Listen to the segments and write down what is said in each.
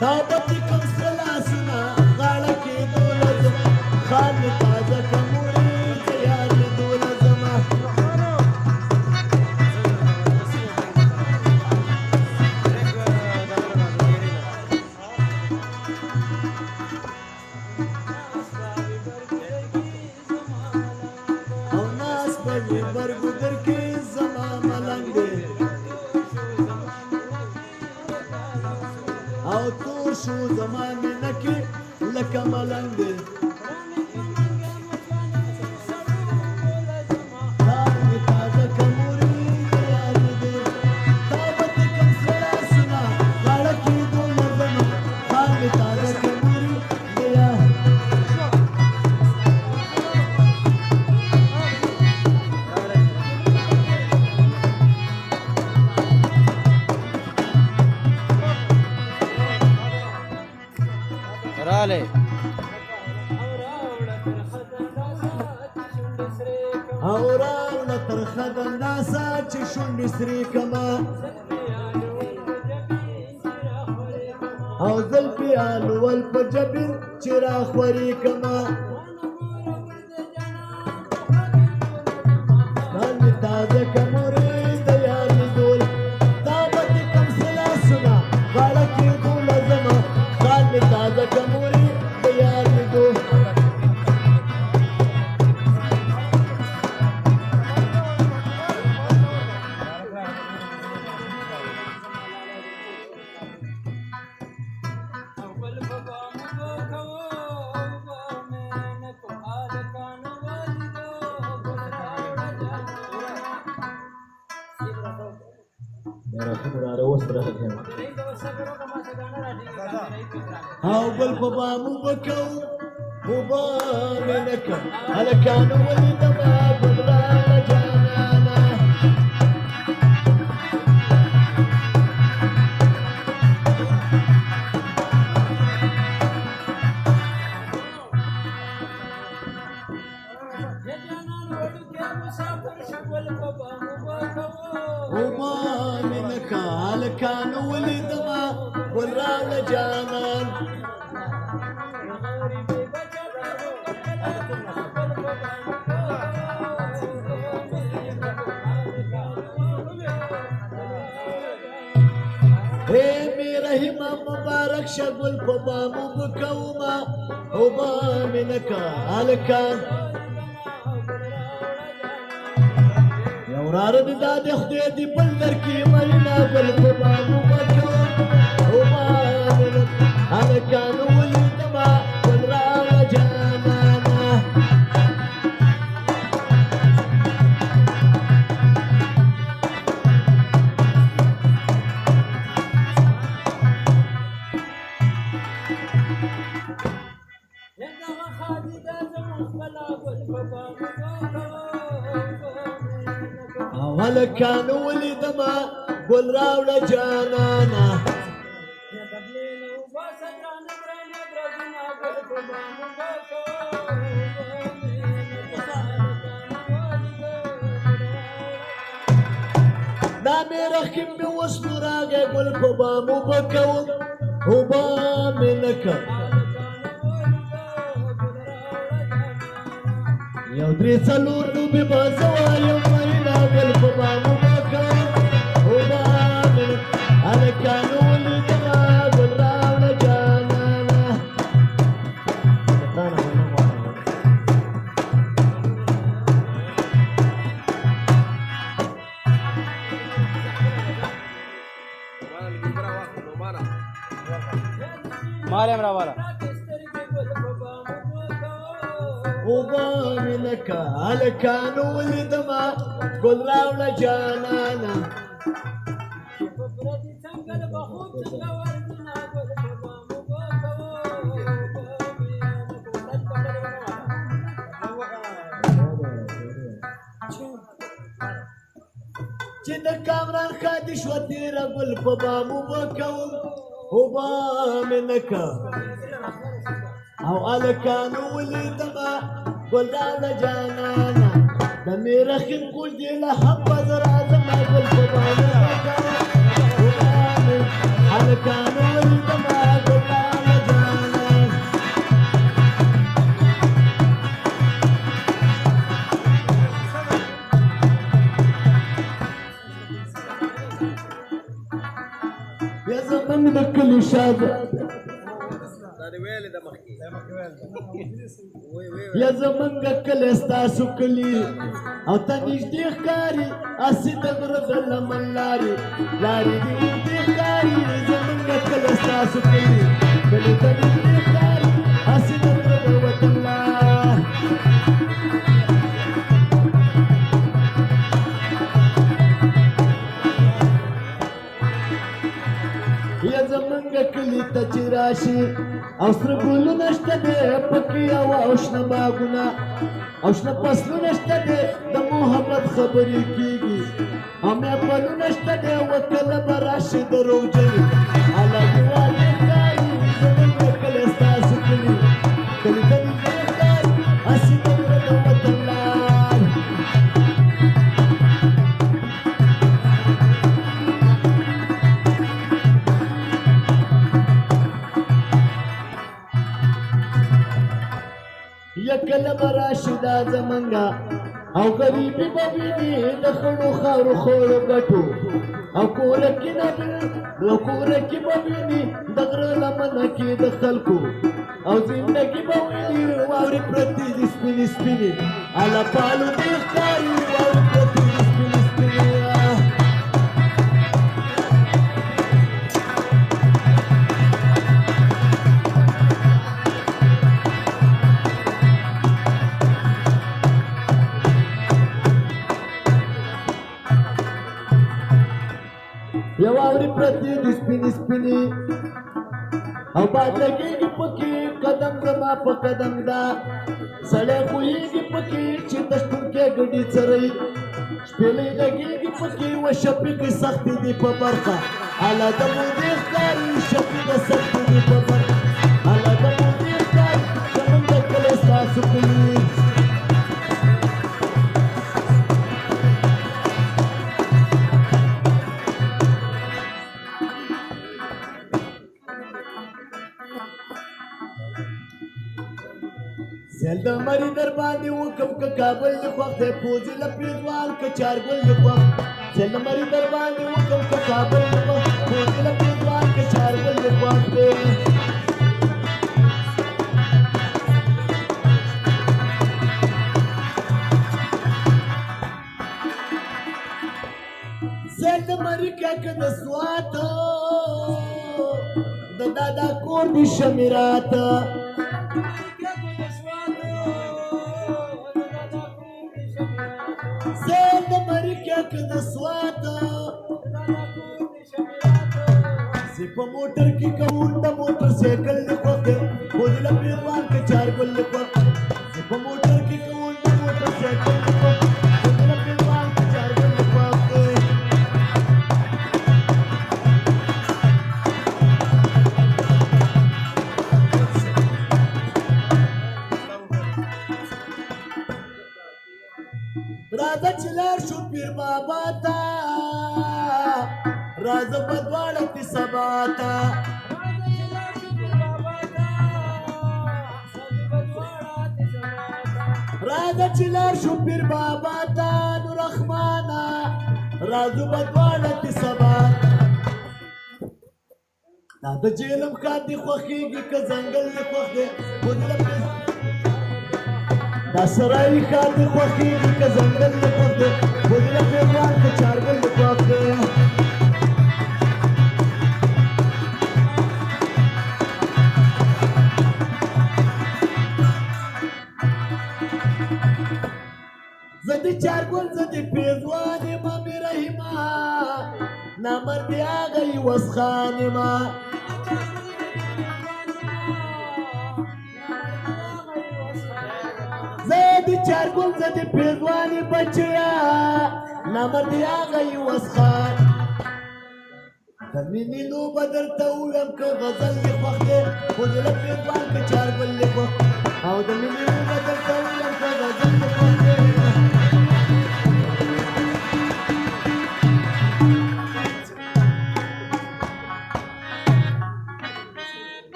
تابت کوم سلاسونه غاړه کې دولت خان تازه کموري تیار دولت زما او ناس په برګودر کې زما ملنګ دی او تور شو زما مینه کې لکه ملنګ دی راله او راوړه تر خدنداسه چې شونډې سرې کما او زلفې الول په جبین چې راخورې کما خان مې تازه کمورې تیار لیدول دا به دې کم سلاسونه غاړه کې دوله زما خان مې تازه کمورې تیار لیدول او بل په بامو بکو وبا منک هلکانو ولید ما ګلرانه جانانه وبا منک هلکانو ولید ما ګلرانه جانان اے میرا ہما مبارک شگل پا بامو بکوما او بامنکا حلکان یورار دا دخدے دی بلدر کی مرینا گل پا بامو بکوما او بامنکا حلکان ولیدما گل راو جانانا هلکان ولیدما گل راوړه جانانا دا میرا خیم می وسنو راگه گل په بامو بکوم او بامې نکه یو درې څلور لوبې به زه وایم مینا گل په بامو بکوم او بامې نکه هلکانو ولیدمه ګل راوړه جانانه مالم راواله وبامې نکه هلکانو ولیدمه ګل راوړه جانانه چې د کامران ښادي شوه تېره ګل په بامو بکوم وبامې نکه او هلکانو ولیدمه ګل راوړه جانانه د میرا خیم کول دی له حبه زه راځمه ګل په بامو بکوم وبامې هلکانو ولیدمه ګل د کلي شاده یا زمونږ کلی ستاسو کلي او ته نږدې ښکاري هسې د غره د لمن لارې لارې دې نږدې ښکاري زمونږ کلی ستاسو کلي کلي ته نږدې ښکاري هسې د غره د وطن لار یا زمونږ کلي ته چې راشي او سره ګلونه شته دی پکې او شنه باغونه او شنه فصلونه شته دی د محبت خبرې کېږي او محفلونه شته دی وکله به راشي دروغجنې هلکې والې ښکاري زمونږ کلی ستاسو کلي کلي ته نږدې ښکاري هسې د غره د وطن لار یکله به راشي دا زمونږه او غریبي به ویني د خړو خاورو خړو ګټو او کوره کې به ویني د غره لمنه کې د خلکو او زندګي به ویني واورې پرتې دي سپینې سپینې اله پالو دې ښکاري واورې پرتې دي سپینې سپینې یو واورې پرتې دي سپینې سپینې او باد لګېږي پکې قدم زما په قدم دا سړی خویږي پکې چې د شپون کې ګډې څرئ شپېلۍ غږېږي پکې و شپېکې سختې دي په برخه اله د مودې ښکاري شپېکې سختې دي په برخه اله د مودې ښکاري زمونږ د کلی ستاسو کلي سیل د مری در باندې وکم که کابل دې خوښ دی پوځي له پېزوان که چارګل دې خوښ سیل د مری در باندې وکم که کابل دې خوښ پوځي له پېزوان که چارګل دې خوښ دی سیل د مری کاکه د سوات د دادا کور دې شمیرات زه د مرکه که د سوات زه په موټر کې کوم د موټر سایکل نه خوښ دی پوځي له پېزوان که چارګل نه خوښ زه په موټر کې کوم د موټر سایکل نه خوښ پوځي له پېزوان که چارګل نه خوښ دی راځه چې لاړ شو پیر بابا ته راځه په دواړه کې سبا ته راځه چې لاړ شو پیر بابا ته نور رحمانه راځو په دواړه کې سبا دا د جیلم ښار دې خوښېږي که ځنګل دې خوښ دی دا سرای ښار دې خوښېږي که ځنګل دې خوښ دی پوځي له پېزوان که چارګل دې خوښ دی زه دې چارګل زه دې پېزوان یم مې رحیمه نامردې هغه عوض خان یم زه دې چارګل زه دې پېزوان بچیا نامردې هغه عوض خان د مینې لوبه درته ووایم که غزل دې خوښ دی پوځي له پېزوان که چارګل دې خوښ او د مینې لوبه درته ووایم که غزل دې خوښ دی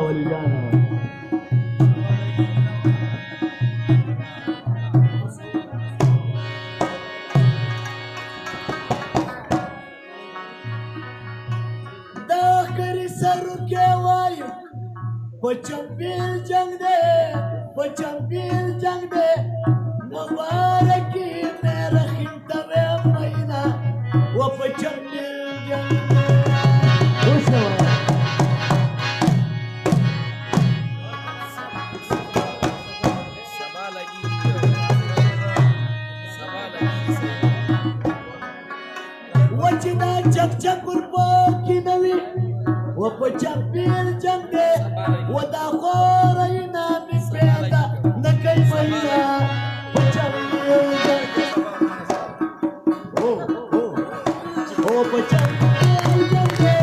ولیدانه पचम्पीर जंग दे पचम्पीर जंग दे मुबारकी मेरा खिंतवे महीना वो पचम्पीर जंग दे वचना चक चक उर्पो की नवी वो पचम्पीर जंग दे वो दाखोरैना من पेदा नकई महीना पचम्पीर जंग दे ओ पचम्पीर जंग दे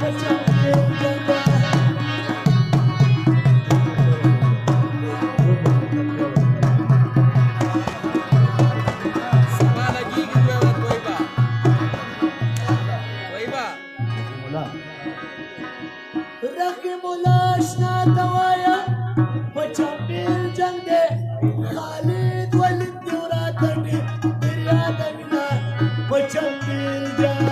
पचम्पीर जंग दे رقمولاشنا دوايا पचम्पीर जंग दे खालिद वलिद وراتني بريادنا पचम्पीर जंग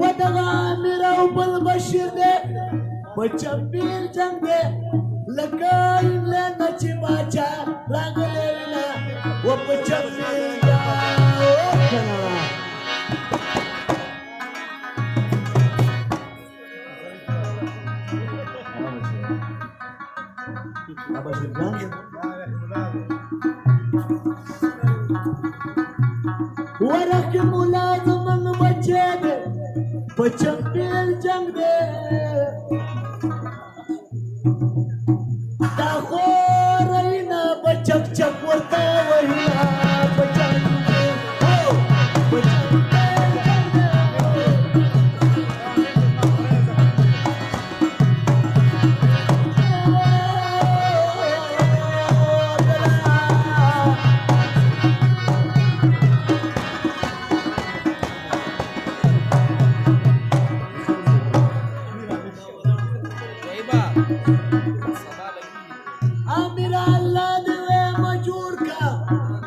ودغا میرا بل بشیر دے पचम्पीर जंग दे لگایم لنا چې باچا راغلینا و पचम्पीर जंग ورق ملازم بچے دے पचम्पीर जंग दे दाखोरैना बचक चक ورته وینا पचम्पीर जंग दे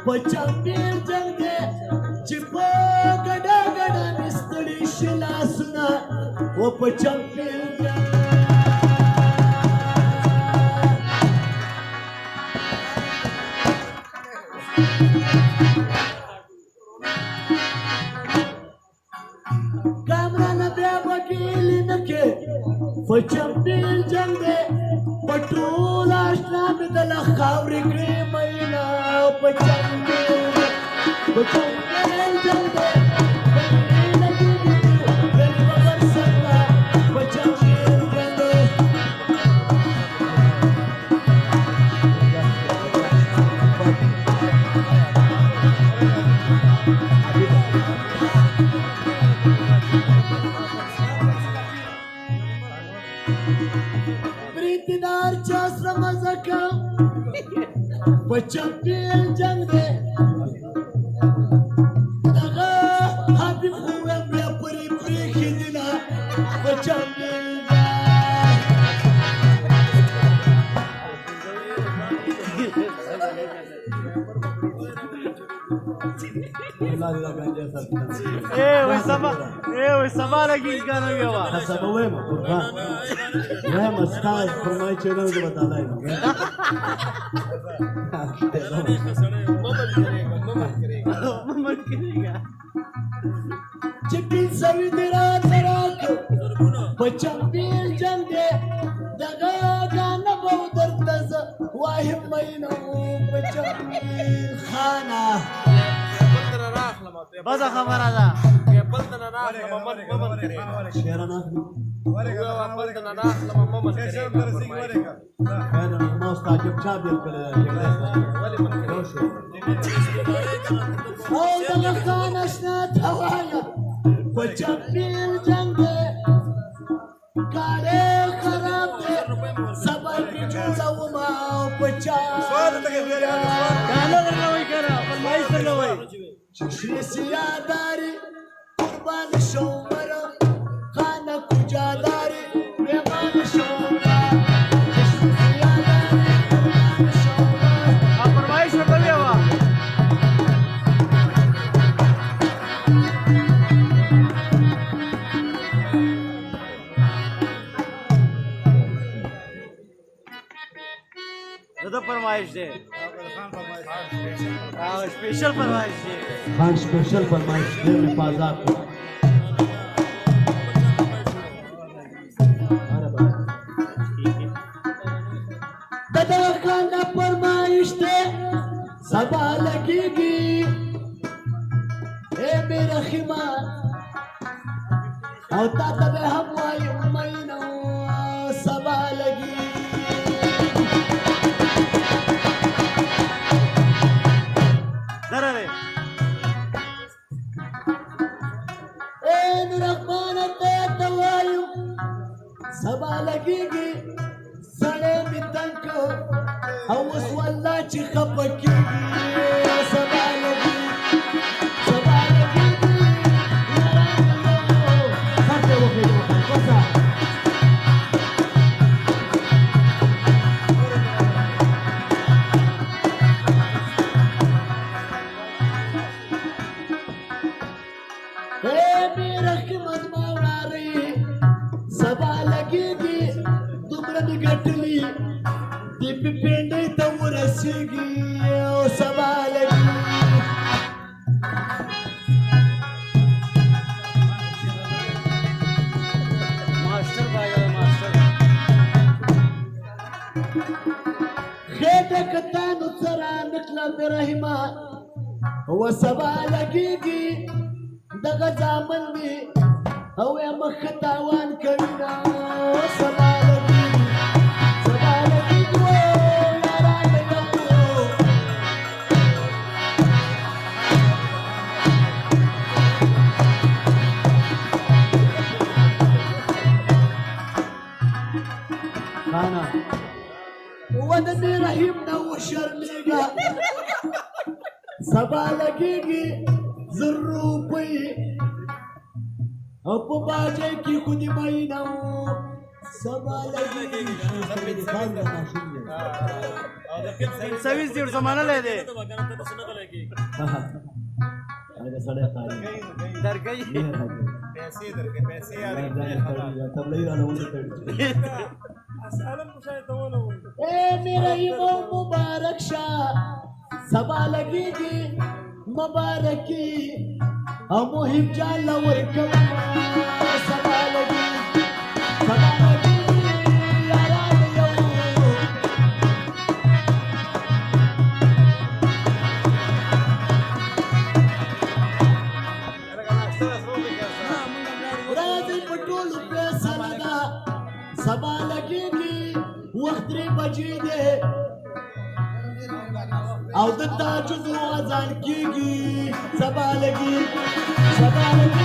पचम्पीर जंग दे चिपो गड़ा गड़ा मिस्तरी शिला सुना वो पचम्पीर जंग कामरान बे वकीली नके पचम्पीर जंग दे पटोल आशना بدل خاوري کړې مينا पचम्पीर जंग दे प्रीतिदार चासरा मजा का पचम्पीर जंग दे दगा हाबिब हुए बे परी प्रेखी दिला पचम्पीर وسما لګي کنه یو حسب ویم قربان ویم استاد فرمای چې نو بتالای ممن کریگا चिट्ठी सभी तेरा तराक पचम्पीर जंग दे दगा गाना बहुत दर्द वाहिब महीनों पचम्पीर खाना بس خبره ده بلدنا ناس لما ممن كريم شيرنا بلدنا ناس لما ممن كريم هذا ما استعجب شاب هذا كان اشنات هوايا पचम्पीर जंग दे काले खराब दे सबर की जुलवा पचम्पीर गाना करना वही करा फरमाइश करना वही सियादारी कुर्बान शोमर खाना कुजादारी मेहमान शोमर फरमाइश कर लिया फरमाइश दे स्पेशल फरमाइश दे खान स्पेशल फरमाइश दे हिफाजत को दादा खान फरमाइश दे सबा लगेगी ए मेरा खिमा और ताता बे हम महीनों सबा लगी दररे ए मेरा ते दवायु सबा लगेगी सड़े मितन को हवस वाला चिखपकी सबा लगी सबा लगेगी तुमरा निगटली दीप पेंडे तवरसगी ओ सबा लगी मास्टर भाई मास्टर खेत कतान सरा निकला बिरहिमा वो सबा लगेगी दगा जामन में هو مختاوان كرنا سبالكي يا راجل انا ودني رحيمنا وشرميقا سبالكي زروبي अब बाजे की खुद महीना सबा लगी सव्वीस दीड समाना ले दे दर गई पैसे यार ए मेरा इमाम मुबारक शाह सबा लगेगी मुबारकी मुहिम जाला वरकम सबा लगी यारा यो राजी पटोल पे सलादा सबा लगेगी वक्त रे बजे दे او د تاجو اذان کیږي سبا لګي